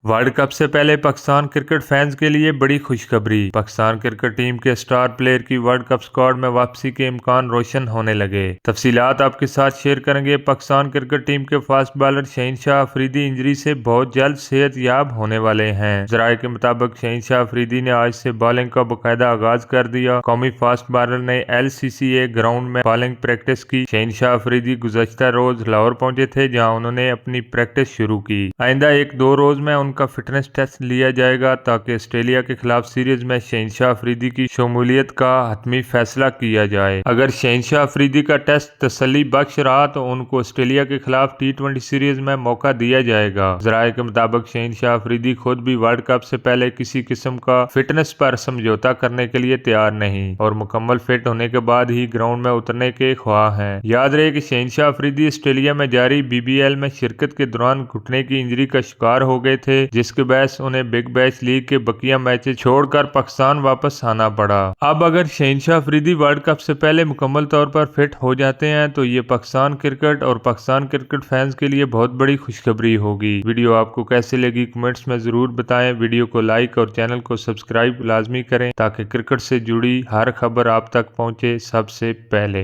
World cup से पहले Pakistan cricket fans के लिए बड़ी खुशखबरी। पाकिस्तान क्रिकेट टीम के स्टार प्लेयर की वर्ल्ड कप स्क्वाड में वापसी के इम्कान रोशन होने लगे। तफसीलात आपके साथ शेयर करेंगे। पाकिस्तान क्रिकेट टीम के फास्ट बॉलर शहनशाह अफरीदी इंजरी से बहुत जल्द सेहतयाब होने वाले हैं। जराये के मुताबिक शहनशाह अफरीदी ने आज से बॉलिंग का बाकायदा आगाज कर दिया। कौमी फास्ट बॉलर ने LCCA ग्राउंड में बॉलिंग प्रैक्टिस की। शहनशाह अफरीदी गुज़श्ता रोज लाहौर पहुंचे थे, जहां उन्होंने अपनी प्रैक्टिस शुरू की। आइंदा 1-2 रोज में उनका फिटनेस टेस्ट लिया जाएगा ताकि ऑस्ट्रेलिया के खिलाफ सीरीज में शहनशाह अफरीदी की शमूलियत का हतमी फैसला किया जाए। अगर शहनशाह अफरीदी का टेस्ट तसल्ली बख्श रहा तो उनको ऑस्ट्रेलिया के खिलाफ T20 सीरीज में मौका दिया जाएगा। जराये के मुताबिक शहनशाह अफरीदी खुद भी वर्ल्ड कप से पहले किसी किस्म का फिटनेस पर समझौता करने के लिए तैयार नहीं और मुकम्मल फिट होने के बाद ही ग्राउंड में उतरने के ख्वाह हैं। याद रहे कि शहनशाह अफरीदी ऑस्ट्रेलिया में जारी BBL में शिरकत के दौरान घुटने की इंजरी का शिकार हो गए थे, जिसके बहस उन्हें बिग बैश लीग के बकिया मैचेस छोड़कर पाकिस्तान वापस आना पड़ा। अब अगर शहनशाह अफरीदी वर्ल्ड कप से पहले मुकम्मल तौर पर फिट हो जाते हैं तो ये पाकिस्तान क्रिकेट और पाकिस्तान क्रिकेट फैंस के लिए बहुत बड़ी खुशखबरी होगी। वीडियो आपको कैसे लगी कमेंट्स में जरूर बताएं। वीडियो को लाइक और चैनल को सब्सक्राइब लाजमी करें ताकि क्रिकेट से जुड़ी हर खबर आप तक पहुंचे सबसे पहले।